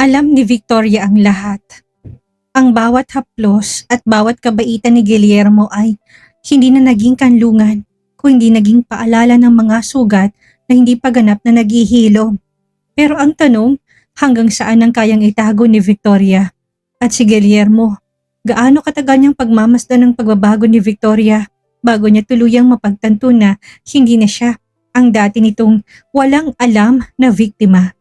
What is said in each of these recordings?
Alam ni Victoria ang lahat. Ang bawat haplos at bawat kabaitan ni Guillermo ay hindi na naging kanlungan, kundi naging paalala ng mga sugat na hindi pa ganap na naghihilom. Pero ang tanong, hanggang saan ang kayang itago ni Victoria? At si Guillermo, gaano katagal niyang pagmamasdan ng pagbabago ni Victoria bago niya tuluyang mapagtanto na hindi na siya ang dati nitong walang alam na biktima.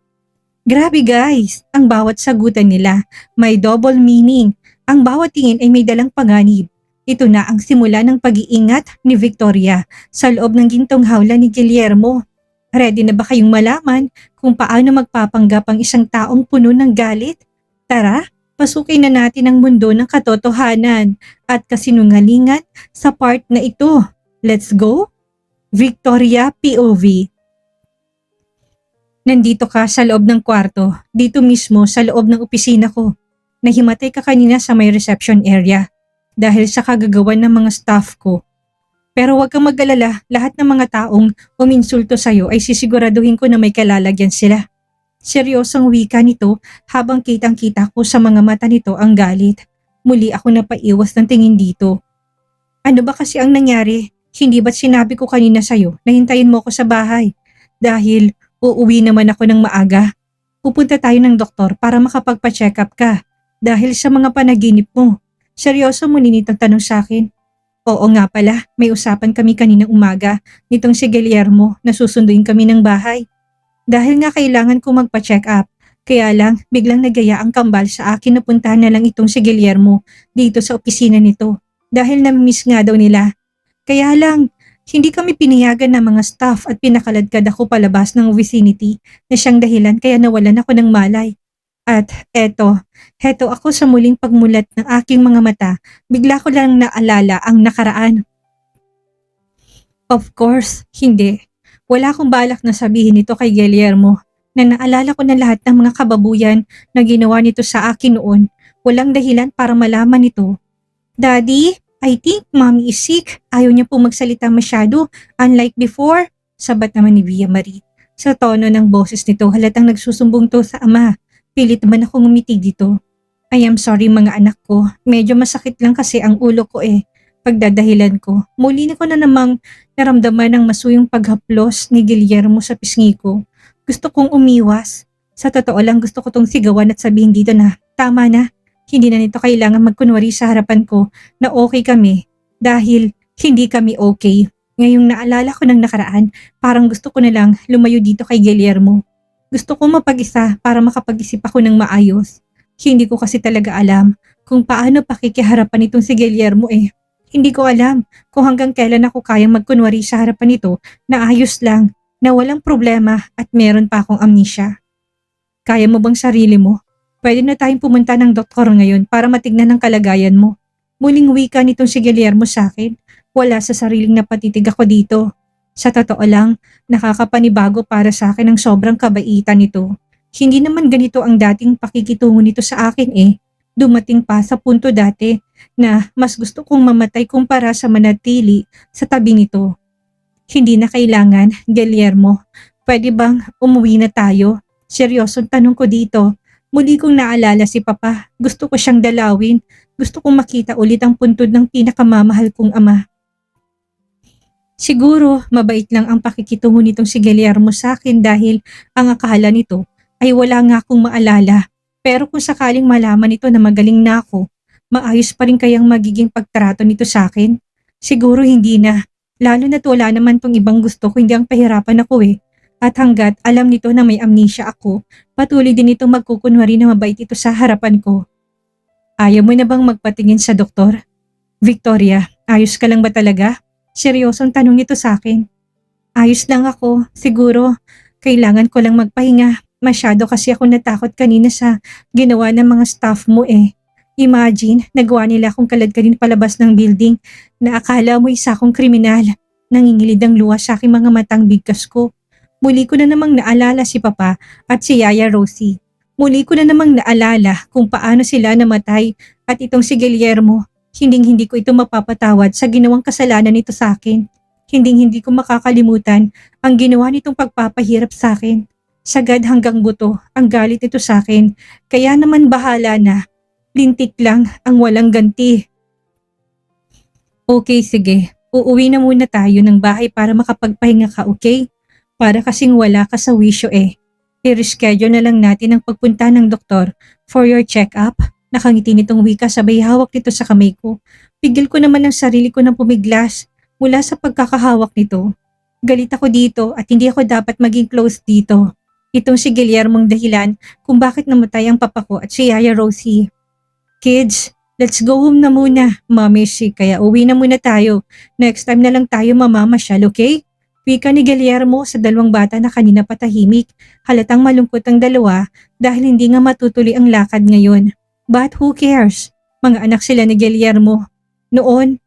Grabe guys, ang bawat sagutan nila may double meaning. Ang bawat tingin ay may dalang panganib. Ito na ang simula ng pag-iingat ni Victoria sa loob ng gintong hawla ni Guillermo. Ready na ba kayong malaman kung paano magpapanggap ang isang taong puno ng galit? Tara, pasukin na natin ang mundo ng katotohanan at kasinungalingan sa part na ito. Let's go? Victoria POV. Nandito ka sa loob ng kwarto, dito mismo sa loob ng opisina ko. Nahimatay ka kanina sa may reception area dahil sa kagagawan ng mga staff ko. Pero huwag kang mag-alala, lahat ng mga taong uminsulto sa'yo ay sisiguraduhin ko na may kalalagyan sila. Seryosong wika nito habang kitang-kita ko sa mga mata nito ang galit. Muli ako napaiwas ng tingin dito. Ano ba kasi ang nangyari? Hindi ba't sinabi ko kanina sa'yo na hintayin mo ko sa bahay? Dahil uuwi naman ako ng maaga. Pupunta tayo ng doktor para makapagpa-check up ka dahil sa mga panaginip mo. Seryoso mo ninitong tanong sa akin? Oo nga pala, may usapan kami kaninang umaga nitong si Guillermo na susunduin kami ng bahay. Dahil nga kailangan ko magpa-check up, kaya lang biglang nagaya ang kambal sa akin na puntahan na lang itong si Guillermo dito sa opisina nito dahil na-miss nga daw nila. Kaya lang, hindi kami pinayagan ng mga staff at pinakaladkad ako palabas ng vicinity na siyang dahilan kaya nawalan ako ng malay. At heto ako sa muling pagmulat ng aking mga mata, bigla ko lang naalala ang nakaraan. Of course, hindi. Wala akong balak na sabihin ito kay Guillermo na naalala ko na lahat ng mga kababuyan na ginawa nito sa akin noon. Walang dahilan para malaman ito. Daddy, I think mommy is sick. Ayaw niya pong magsalita masyado, unlike before. Sabat naman ni Via Marie. Sa tono ng boses nito halatang nagsusumbong to sa ama. Pilit naman akong umiti dito. I am sorry mga anak ko. Medyo masakit lang kasi ang ulo ko Pagdadahilan ko. Muli ko na namang naramdaman ang masuyong paghaplos ni Guillermo sa pisngi ko. Gusto kong umiwas. Sa totoo lang gusto ko tong sigawan at sabihin dito na tama na. Hindi na nito kailangan magkunwari sa harapan ko na okay kami dahil hindi kami okay. Ngayong naalala ko ng nakaraan, parang gusto ko na lang lumayo dito kay Guillermo. Gusto ko mapag-isa para makapag-isip ako ng maayos. Hindi ko kasi talaga alam kung paano pakikiharapan itong si Guillermo Hindi ko alam kung hanggang kailan ako kayang magkunwari sa harapan nito na ayos lang, na walang problema at meron pa akong amnesia. Kaya mo bang sarili mo? Pwede na tayong pumunta ng doktor ngayon para matignan ang kalagayan mo. Muling wika nitong si Guillermo sa akin. Wala sa sariling napatitig ako dito. Sa totoo lang, nakakapanibago para sa akin ang sobrang kabaitan nito. Hindi naman ganito ang dating pakikitungo nito sa akin Dumating pa sa punto dati na mas gusto kong mamatay kumpara sa manatili sa tabi nito. Hindi na kailangan, Guillermo. Pwede bang umuwi na tayo? Seryosong tanong ko dito. Muli kong naalala si Papa. Gusto ko siyang dalawin. Gusto kong makita ulit ang puntod ng pinakamamahal kong ama. Siguro, mabait lang ang pakikitungo nitong si Guillermo sa akin dahil ang akala nito ay wala nga akong maalala. Pero kung sakaling malaman nito na magaling na ako, maayos pa rin kayang magiging pagtrato nito sa akin? Siguro hindi na. Lalo na't wala naman tong ibang gusto ko, hindi ang pahirapan ako At hanggat alam nito na may amnesia ako, patuloy din itong magkukunwari na mabait ito sa harapan ko. Ayaw mo na bang magpatingin sa doktor? Victoria, ayos ka lang ba talaga? Seryosong tanong nito sa akin. Ayos lang ako, siguro. Kailangan ko lang magpahinga. Masyado kasi ako natakot kanina sa ginawa ng mga staff mo Imagine, nagawa nila akong kaladkadin palabas ng building na akala mo isa akong kriminal. Nangingilid ang luha sa aking mga matang bigkas ko. Muli ko na namang naalala si Papa at si Yaya Rosie. Muli ko na namang naalala kung paano sila namatay at itong si Guillermo. Hindi ko ito mapapatawad sa ginawang kasalanan nito sa akin. Hindi ko makakalimutan ang ginawa nitong pagpapahirap sa akin. Sagad hanggang buto ang galit nito sa akin. Kaya naman bahala na. Lintik lang ang walang ganti. Okay, sige. Uuwi na muna tayo ng bahay para makapagpahinga ka, okay? Para kasing wala ka sa wisyo eh. I-reschedule na lang natin ang pagpunta ng doktor for your check-up. Nakangiti nitong wika sabay hawak nito sa kamay ko. Pigil ko naman ang sarili ko ng pumiglas mula sa pagkakahawak nito. Galit ako dito at hindi ako dapat maging close dito. Itong si Guillermong dahilan kung bakit namatay ang papa ko at si Yaya Rosie. Kids, let's go home na muna. Mommy sick kaya uwi na muna tayo. Next time na lang tayo mamamasyal, okay? Wika ni Guillermo sa dalawang bata na kanina patahimik. Halatang malungkot ang dalawa dahil hindi nga matutuloy ang lakad ngayon. But who cares? Mga anak sila ni Guillermo. Noong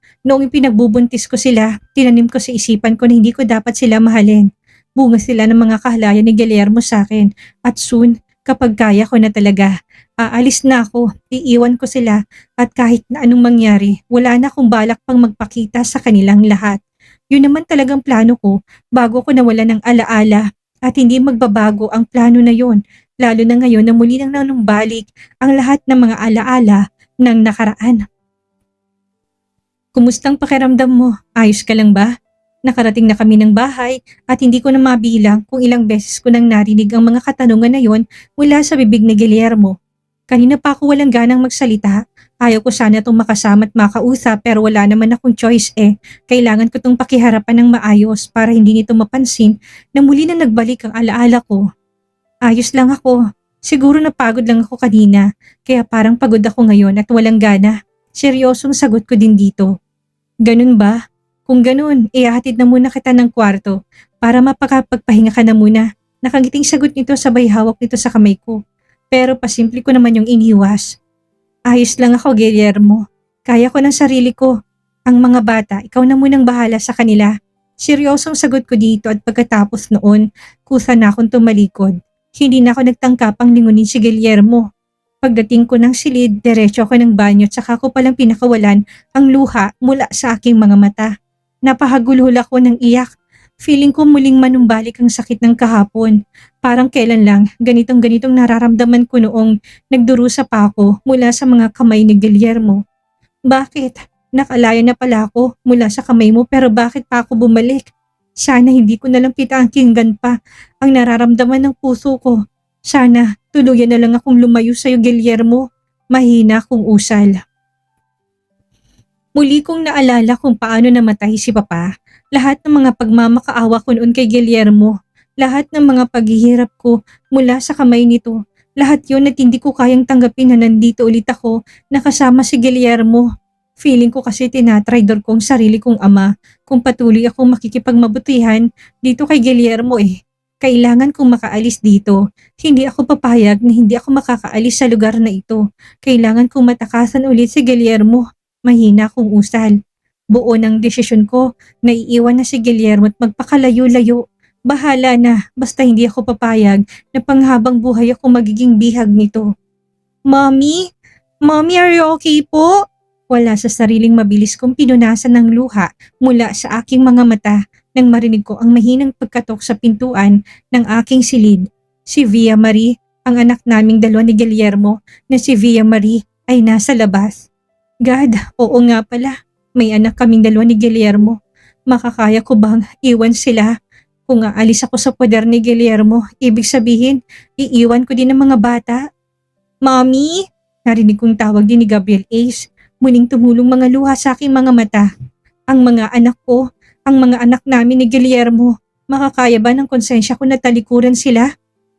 ipinagbubuntis ko sila, tinanim ko sa isipan ko na hindi ko dapat sila mahalin. Bunga sila ng mga kahalayan ni Guillermo sa akin. At soon, kapag kaya ko na talaga, aalis na ako, iiwan ko sila at kahit na anong mangyari, wala na akong balak pang magpakita sa kanilang lahat. Yun naman talagang plano ko bago ko nawala ng alaala at hindi magbabago ang plano na yun, lalo na ngayon na muli nang nanumbalik ang lahat ng mga alaala ng nakaraan. Kumustang pakiramdam mo? Ayos ka lang ba? Nakarating na kami ng bahay at hindi ko na mabilang kung ilang beses ko nang narinig ang mga katanungan na yon mula sa bibig ni Guillermo. Kanina pa ako walang ganang magsalita. Ayaw ko sana itong makasama at makausap pero wala naman akong choice eh. Kailangan ko itong pakiharapan ng maayos para hindi nito mapansin na muli na nagbalik ang alaala ko. Ayos lang ako. Siguro napagod lang ako kanina kaya parang pagod ako ngayon at walang gana. Seryosong sagot ko din dito. Ganun ba? Kung ganun, ihahatid na muna kita ng kwarto para mapakapagpahinga ka na muna. Nakangiting sagot nito sabay hawak nito sa kamay ko. Pero pasimple ko naman yung iniwas. Ayos lang ako, Guillermo. Kaya ko ng sarili ko. Ang mga bata, ikaw na munang bahala sa kanila. Seryosong sagot ko dito at pagkatapos noon, kusa na akong tumalikod. Hindi na ako nagtangkapang lingunin si Guillermo. Pagdating ko ng silid, diretso ako ng banyo at saka ko palang pinakawalan ang luha mula sa aking mga mata. Napahagulhol ako ng iyak. Feeling ko muling manumbalik ang sakit ng kahapon. Parang kailan lang, ganitong-ganitong nararamdaman ko noong nagdurusa pa ako mula sa mga kamay ni Guillermo. Bakit? Nakalaya na pala ako mula sa kamay mo pero bakit pa ako bumalik? Sana hindi ko nalang pitangkinggan pa ang nararamdaman ng puso ko. Sana tuluyan na lang akong lumayo sa iyo, Guillermo. Mahina kong usal. Muli kong naalala kung paano namatay si Papa. Lahat ng mga pagmamakaawa ko noon kay Guillermo. Lahat ng mga paghihirap ko mula sa kamay nito. Lahat yon at hindi ko kayang tanggapin na nandito ulit ako nakasama si Guillermo. Feeling ko kasi tinatraidor kong sarili kong ama kung patuloy akong makikipagmabutihan dito kay Guillermo eh. Kailangan kong makaalis dito. Hindi ako papayag na hindi ako makakaalis sa lugar na ito. Kailangan kong matakasan ulit si Guillermo. Mahina kong usal. Buo ng desisyon ko na iiwan na si Guillermo at magpakalayo-layo. Bahala na, basta hindi ako papayag na panghabang buhay ako magiging bihag nito. Mommy? Mommy, are you okay po? Wala sa sariling mabilis kong pinunasan ng luha mula sa aking mga mata nang marinig ko ang mahinang pagkatok sa pintuan ng aking silid. Si Via Marie, ang anak naming dalawa ni Guillermo na si Via Marie ay nasa labas. God, oo nga pala. May anak kaming dalawa ni Guillermo. Makakaya ko bang iwan sila? Kung aalis ako sa poder ni Guillermo, ibig sabihin, iiwan ko din ang mga bata. Mommy? Narinig kong tawag din ni Gabriel Ace. Muling tumulong mga luha sa aking mga mata. Ang mga anak ko, ang mga anak namin ni Guillermo, makakaya ba ng konsensya ko na talikuran sila?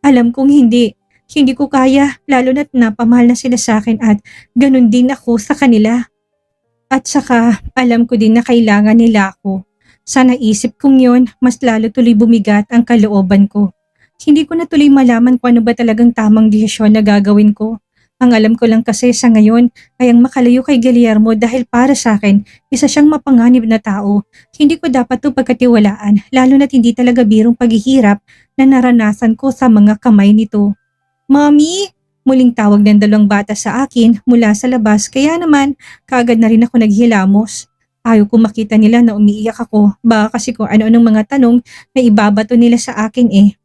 Alam kong hindi. Hindi ko kaya, lalo na't napamahal na sila sa akin at ganun din ako sa kanila. At saka, alam ko din na kailangan nila ako. Sa naisip kong yon, mas lalo tuloy bumigat ang kalooban ko. Hindi ko na tuloy malaman kung ano ba talagang tamang desisyon na gagawin ko. Ang alam ko lang kasi sa ngayon ay ang makalayo kay Guillermo dahil para sa akin, isa siyang mapanganib na tao. Hindi ko dapat ito pagkatiwalaan, lalo na't hindi talaga birong paghihirap na naranasan ko sa mga kamay nito. Mommy! Muling tawag ng dalawang bata sa akin mula sa labas kaya naman kaagad na rin ako naghilamos. Ayaw ko makita nila na umiiyak ako, baka kasi kung ano-anong mga tanong na ibabato nila sa akin eh.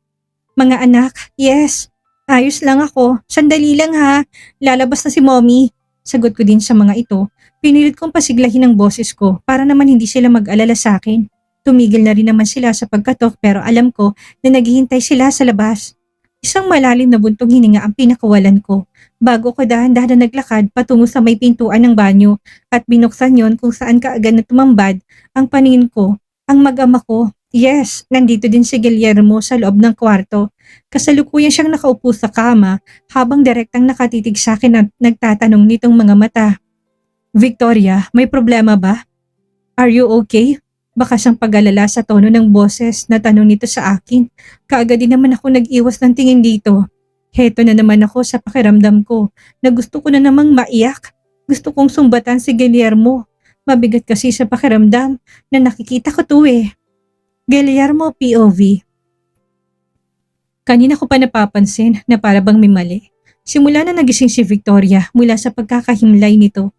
Mga anak, yes. Ayos lang ako. Sandali lang ha. Lalabas na si mommy. Sagot ko din sa mga ito. Pinilit kong pasiglahin ang boses ko para naman hindi sila mag-alala sa akin. Tumigil na rin naman sila sa pagkatok pero alam ko na naghihintay sila sa labas. Isang malalim na buntong hininga ang pinakawalan ko bago ko dahan-dahan na naglakad patungo sa may pintuan ng banyo at binuksan yon kung saan kaagad na tumambad ang paningin ko, ang mag-ama ko. Yes, nandito din si Guillermo sa loob ng kwarto. Kasalukuyan siyang nakaupo sa kama habang direktang nakatitig sa akin at nagtatanong nitong mga mata. Victoria, may problema ba? Are you okay? Baka siyang pag-alala sa tono ng boses na tanong nito sa akin. Kaagad din naman ako nag-iwas ng tingin dito. Heto na naman ako sa pakiramdam ko na gusto ko na namang maiyak. Gusto kong sumbatan si Guillermo. Mabigat kasi sa pakiramdam na nakikita ko to eh. Guillermo POV. Kanina ko pa napapansin na para bang may mali. Simula na nagising si Victoria mula sa pagkakahimlay nito.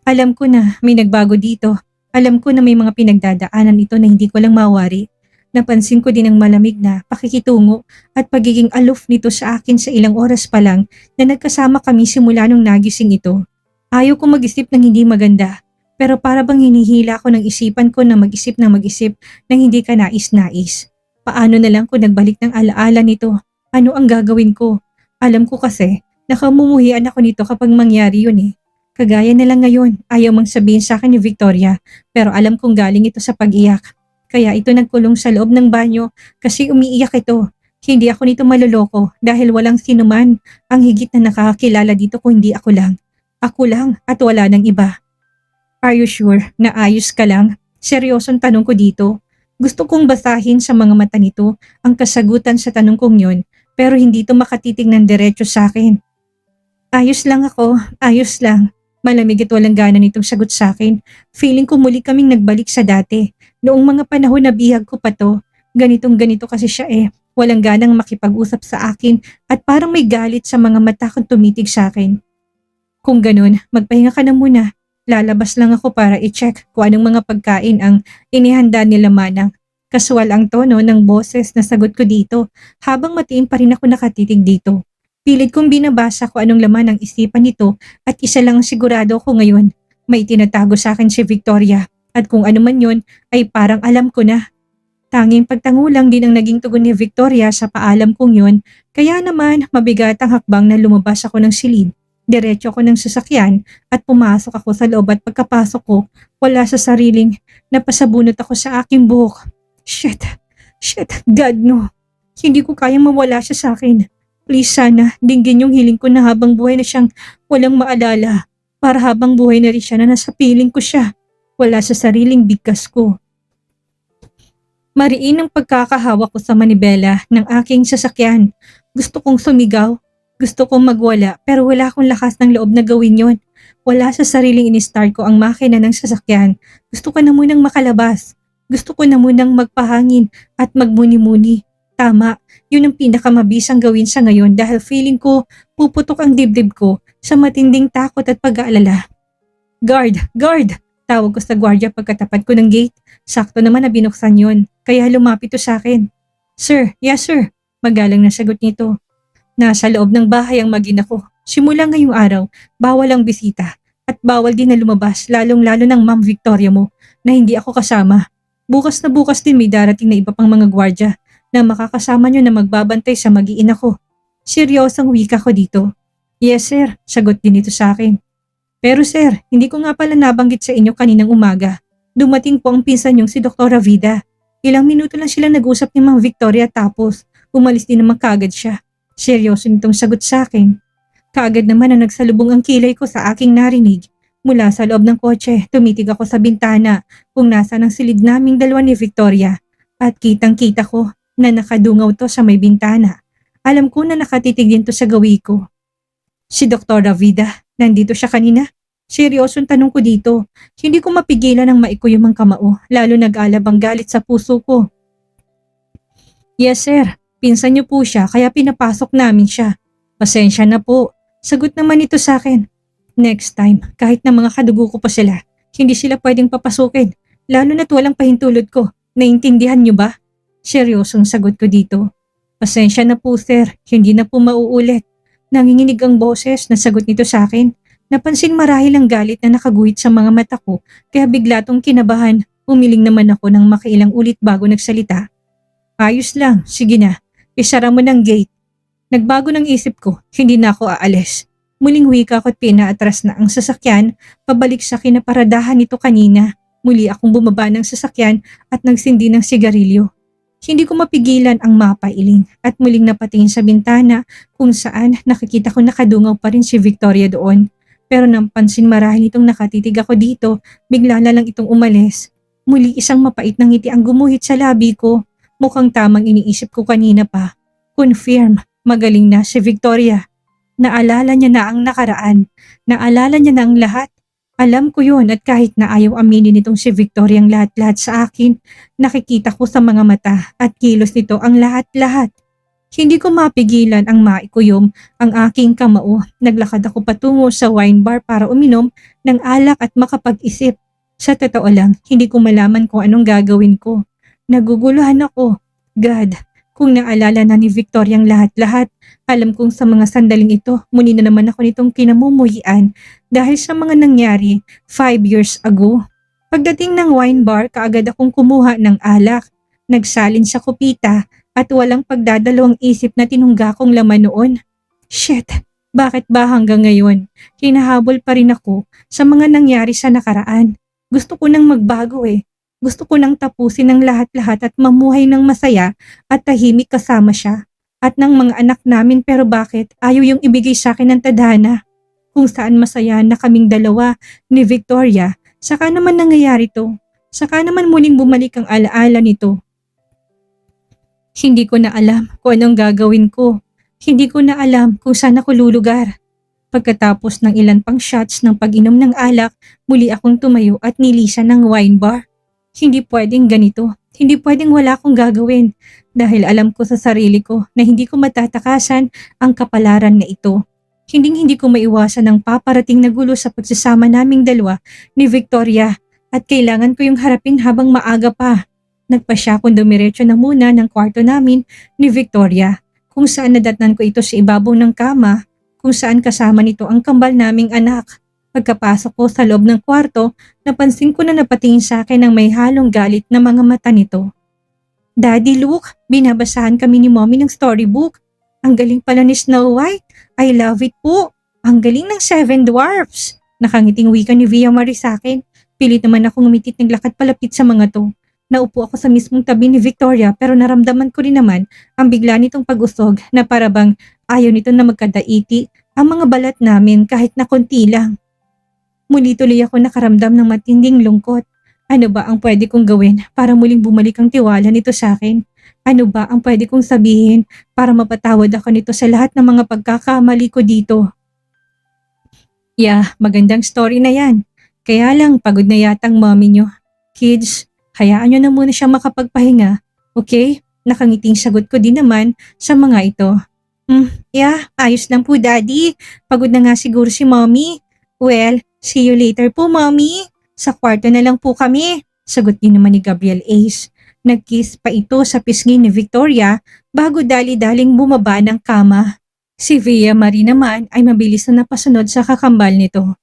Alam ko na may nagbago dito. Alam ko na may mga pinagdadaanan ito na hindi ko lang mawari. Napansin ko din ang malamig na pakikitungo at pagiging aloof nito sa akin sa ilang oras pa lang na nagkasama kami simula nung nagising ito. Ayaw ko mag-isip ng hindi maganda, pero para bang hinihila ko ng isipan ko na mag-isip ng hindi ka nais-nais. Paano na lang kung nagbalik ng alaala nito? Ano ang gagawin ko? Alam ko kasi, nakamumuhian ako nito kapag mangyari yun eh. Kagaya na lang ngayon, ayaw mang sabihin sa akin ni Victoria, pero alam kong galing ito sa pag-iyak. Kaya ito nagkulong sa loob ng banyo kasi umiiyak ito. Hindi ako nito maluloko dahil walang sinuman ang higit na nakakakilala dito kung hindi ako lang. Ako lang at wala nang iba. Are you sure na ayos ka lang? Seryosong tanong ko dito. Gusto kong basahin sa mga mata nito ang kasagutan sa tanong kong yon, pero hindi ito makatitig ng diretso sa akin. Ayos lang ako, ayos lang. Malamig at walang gana nitong sagot sa akin. Feeling ko muli kaming nagbalik sa dati. Noong mga panahon na bihag ko pa to, ganitong ganito kasi siya eh. Walang ganang makipag-usap sa akin at parang may galit sa mga mata kung tumitig sa akin. Kung ganun, magpahinga ka na muna. Lalabas lang ako para i-check kung anong mga pagkain ang inihanda nila manang. Kaswal ang tono ng boses na sagot ko dito habang matiin pa rin ako nakatitig dito. Pilit kong binabasa kung anong laman ng isipan nito at isa lang ang sigurado ko ngayon. May tinatago sa akin si Victoria at kung ano man yun ay parang alam ko na. Tanging pagtangulang din ang naging tugon ni Victoria sa paalam kong yun, kaya naman mabigat ang hakbang na lumabas ako ng silid. Diretso ko ng sasakyan at pumasok ako sa loob at pagkapasok ko, wala sa sariling napasabunot ako sa aking buhok. Shit, God no. Hindi ko kayang mawala siya sa akin. Please sana, dinggin yung hiling ko na habang buhay na siyang walang maalala. Para habang buhay na rin siya na nasa piling ko siya. Wala sa sariling bigkas ko. Mariin ang pagkakahawa ko sa manibela ng aking sasakyan. Gusto kong sumigaw. Gusto kong magwala pero wala akong lakas ng loob na gawin yon. Wala sa sariling in-start ko ang makina ng sasakyan. Gusto ko na munang makalabas. Gusto ko na munang magpahangin at magmuni-muni. Tama, yun ang pinakamabisang gawin sa ngayon dahil feeling ko puputok ang dibdib ko sa matinding takot at pag-aalala. Guard! Tawag ko sa gwardiya pagkatapat ko ng gate. Sakto naman na binuksan yon, kaya lumapit to sa akin. Sir, yes sir, magalang na sagot nito. Nasa loob ng bahay ang mag-ina ko. Simula ngayong araw, bawal ang bisita at bawal din na lumabas lalong-lalo ng Ma'am Victoria mo na hindi ako kasama. Bukas na bukas din may darating na iba pang mga gwardiya na makakasama nyo na magbabantay sa mag-iina ko. Seryosang wika ko dito. Yes sir, sagot din ito sa akin. Pero sir, hindi ko nga pala nabanggit sa inyo kaninang umaga. Dumating po ang pinsan niyong si Dr. Vida. Ilang minuto lang sila nag-usap ni Ma'am Victoria tapos umalis din naman kaagad siya. Seryoso nitong sagot sa akin. Kaagad naman na nagsalubong ang kilay ko sa aking narinig. Mula sa loob ng kotse, tumitig ako sa bintana kung nasa ng silid naming dalawa ni Victoria. At kitang-kita ko na nakadungaw to sa may bintana. Alam ko na nakatitig din to sa gawi ko. Si Dr. Vida, nandito siya kanina? Seryosong tanong ko dito. Hindi ko mapigilan ang maikuyom ang kamao, lalo nag-alab ang galit sa puso ko. Yes sir, pinsan niyo po siya kaya pinapasok namin siya. Pasensya na po. Sagot naman ito sa akin. Next time, kahit na mga kadugo ko pa sila, hindi sila pwedeng papasukin, lalo na't walang pahintulot ko. Naintindihan niyo ba? Seryosong sagot ko dito. Pasensya na po sir, hindi na po mauulit. Nanginginig ang boses na sagot nito sa akin. Napansin marahil ang galit na nakaguhit sa mga mata ko kaya bigla tong kinabahan. Umiling naman ako ng makailang ulit bago nagsalita. Ayos lang, sige na. Isara mo ng gate. Nagbago ng isip ko, hindi na ako aalis. Muling wika ko at pinaatras na ang sasakyan pabalik sa kinaparadahan nito kanina. Muli akong bumaba ng sasakyan at nagsindi ng sigarilyo. Hindi ko mapigilan ang mapailing at muling napatingin sa bintana kung saan nakikita ko nakadungaw pa rin si Victoria doon. Pero nang pansin marahil itong nakatitig ako dito, bigla na lang itong umalis. Muli isang mapait na ngiti ang gumuhit sa labi ko. Mukhang tamang iniisip ko kanina pa. Confirm, magaling na si Victoria. Naalala niya na ang nakaraan. Naalala niya na ang lahat. Alam ko yun at kahit na ayaw aminin nitong si Victoria ang lahat-lahat sa akin, nakikita ko sa mga mata at kilos nito ang lahat-lahat. Hindi ko mapigilan ang maikuyom ang aking kamao. Naglakad ako patungo sa wine bar para uminom ng alak at makapag-isip. Sa totoo lang, hindi ko malaman kung anong gagawin ko. Naguguluhan ako. God, kung naalala na ni Victoria ang lahat-lahat, alam kong sa mga sandaling ito, muli na naman ako nitong kinamumuhian dahil sa mga nangyari 5 years ago. Pagdating ng wine bar, kaagad akong kumuha ng alak. Nagsalin sa kupita at walang pagdadalawang isip na tinungga kong laman noon. Shit, bakit ba hanggang ngayon? Hinahabol pa rin ako sa mga nangyari sa nakaraan. Gusto ko nang magbago eh. Gusto ko nang tapusin ang lahat-lahat at mamuhay ng masaya at tahimik kasama siya. At ng mga anak namin pero bakit ayaw yung ibigay sa akin ng tadhana? Kung saan masaya na kaming dalawa ni Victoria, saka naman nangyayari to. Saka naman muling bumalik ang alaala nito. Hindi ko na alam kung anong gagawin ko. Hindi ko na alam kung saan ako lulugar. Pagkatapos ng ilan pang shots ng pag-inom ng alak, muli akong tumayo at nilisan ng wine bar. Hindi pwedeng ganito. Hindi pwedeng wala akong gagawin dahil alam ko sa sarili ko na hindi ko matatakasan ang kapalaran na ito. Hindi ko maiwasan ang paparating na gulo sa pagsasama naming dalawa ni Victoria at kailangan ko yung harapin habang maaga pa. Nagpasya akong dumiretso na muna ng kwarto namin ni Victoria kung saan nadatnan ko ito sa ibabaw ng kama kung saan kasama nito ang kambal naming anak. Pagkapasok ko sa loob ng kwarto, napansin ko na napatingin sa akin ng may halong galit na mga mata nito. Daddy Luke, binabasahan kami ni Mommy ng storybook. Ang galing pala ni Snow White. I love it po. Ang galing ng 7 Dwarfs. Nakangiting wika ni Via Marie sa akin. Pilit naman akong umitit naglakad palapit sa mga to. Naupo ako sa mismong tabi ni Victoria pero naramdaman ko rin naman ang bigla nitong pag-usog na parabang ayaw nito na magkadaiti ang mga balat namin kahit na konti lang. Muli tuloy ako nakaramdam ng matinding lungkot. Ano ba ang pwede kong gawin para muling bumalik ang tiwala nito sa akin? Ano ba ang pwede kong sabihin para mapatawad ako nito sa lahat ng mga pagkakamali ko dito? Yeah, magandang story na yan. Kaya lang pagod na yatang mommy nyo. Kids, hayaan nyo na muna siya makapagpahinga. Okay? Nakangiting sagot ko din naman sa mga ito. Yeah, ayos lang po daddy. Pagod na nga siguro si mommy. Well, see you later po mommy. Sa kwarto na lang po kami. Sagot din naman ni Gabriel Ace. Nag-kiss pa ito sa pisngi ni Victoria bago dali-daling bumaba ng kama. Si Via Marie naman ay mabilis na napasunod sa kakambal nito.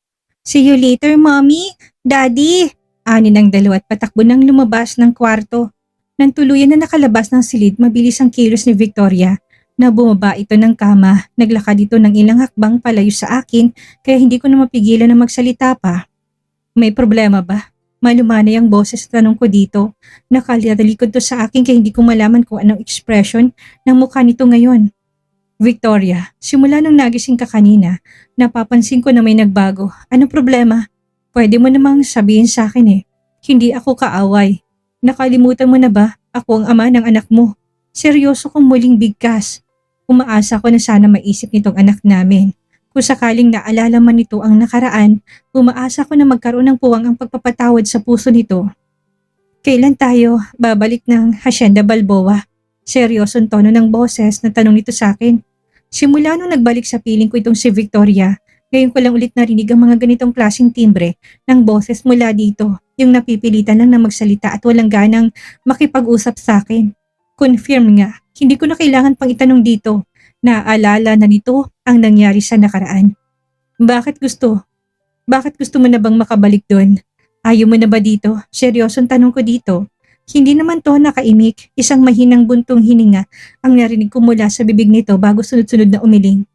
See you later mommy, daddy. Ani ng dalawa at patakbo nang lumabas ng kwarto. Nang tuluyan na nakalabas ng silid, mabilis ang kilos ni Victoria na bumaba ito ng kama. Naglakad ito ng ilang hakbang palayo sa akin kaya hindi ko na mapigilan na magsalita pa. May problema ba? Malumanay ang boses sa tanong ko dito. Nakatalikod to sa akin kaya hindi ko malaman kung anong expression ng mukha nito ngayon. Victoria, simula nung nagising ka kanina, napapansin ko na may nagbago. Anong problema? Pwede mo namang sabihin sa akin eh. Hindi ako kaaway. Nakalimutan mo na ba? Ako ang ama ng anak mo. Seryoso kong muling bigkas. Umaasa ko na sana maisip nitong anak namin. Kung sakaling naalala man nito ang nakaraan, umaasa ko na magkaroon ng puwang ang pagpapatawad sa puso nito. Kailan tayo babalik ng Hacienda Balboa? Seryosong tono ng boses na tanong nito sa akin. Simula nung nagbalik sa piling ko itong si Victoria, ngayon ko lang ulit narinig ang mga ganitong klaseng timbre ng boses mula dito, yung napipilitan lang na magsalita at walang ganang makipag-usap sa akin. Confirm nga, hindi ko na kailangan pang itanong dito. Naaalala na nito ang nangyari sa nakaraan. Bakit gusto? Bakit gusto mo na bang makabalik doon? Ayaw mo na ba dito? Seryosong tanong ko dito. Hindi naman to nakaimik, isang mahinang buntong hininga ang narinig ko mula sa bibig nito bago sunod-sunod na umiling.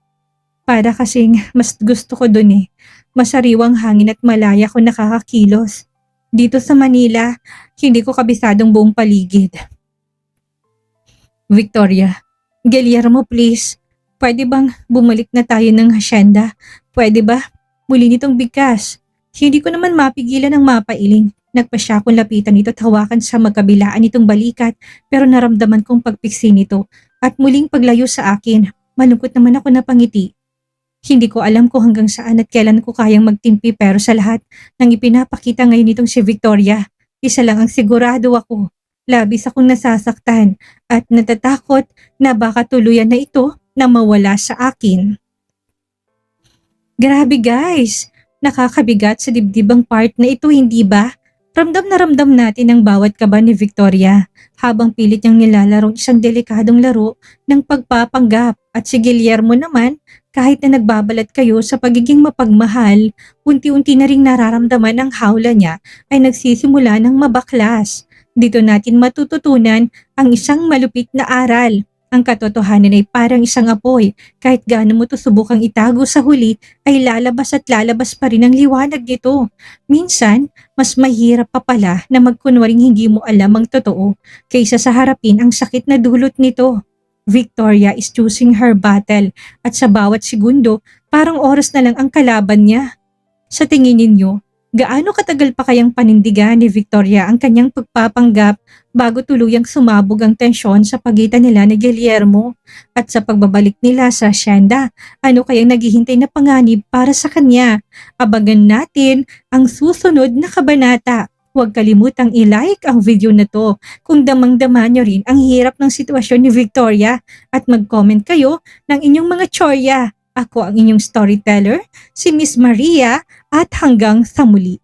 Para kasing mas gusto ko doon eh. Masariwang hangin at malaya ko nakakakilos. Dito sa Manila, hindi ko kabisadong buong paligid. Victoria, Guillermo please, pwede bang bumalik na tayo ng hasyenda? Pwede ba? Muli nitong bigkas. Hindi ko naman mapigilan ang mapailing. Nagpasya akong lapitan nito at hawakan sa magkabilaan nitong balikat pero naramdaman kong pagpiksi nito at muling paglayo sa akin. Malungkot naman ako na pangiti. Hindi ko alam kung hanggang saan at kailan ko kayang magtimpi pero sa lahat ng ipinapakita ngayon nitong si Victoria, isa lang ang sigurado ako. Labis akong nasasaktan at natatakot na baka tuluyan na ito na mawala sa akin. Grabe guys, nakakabigat sa dibdib ang part na ito hindi ba? Ramdam na ramdam natin ang bawat kaba ni Victoria habang pilit niyang nilalarong isang delikadong laro ng pagpapanggap at si Guillermo naman kahit na nagbabalat kayo sa pagiging mapagmahal, unti-unti na ring nararamdaman ang hawla niya ay nagsisimula ng mabaklas. Dito natin matututunan ang isang malupit na aral. Ang katotohanan ay parang isang apoy. Kahit gaano mo ito subukang itago sa huli, ay lalabas at lalabas pa rin ang liwanag nito. Minsan, mas mahirap pa pala na magkunwaring hindi mo alam ang totoo kaysa sa harapin ang sakit na dulot nito. Victoria is choosing her battle at sa bawat segundo, parang oras na lang ang kalaban niya. Sa tingin ninyo, gaano katagal pa kayang panindigan ni Victoria ang kanyang pagpapanggap bago tuluyang sumabog ang tensyon sa pagitan nila ni Guillermo? At sa pagbabalik nila sa hacienda, ano kayang naghihintay na panganib para sa kanya? Abangan natin ang susunod na kabanata. Huwag kalimutang i-like ang video na to kung damang-dama nyo rin ang hirap ng sitwasyon ni Victoria at mag-comment kayo ng inyong mga tsorya. Ako ang inyong storyteller, si Miss Maria, at hanggang sa muli.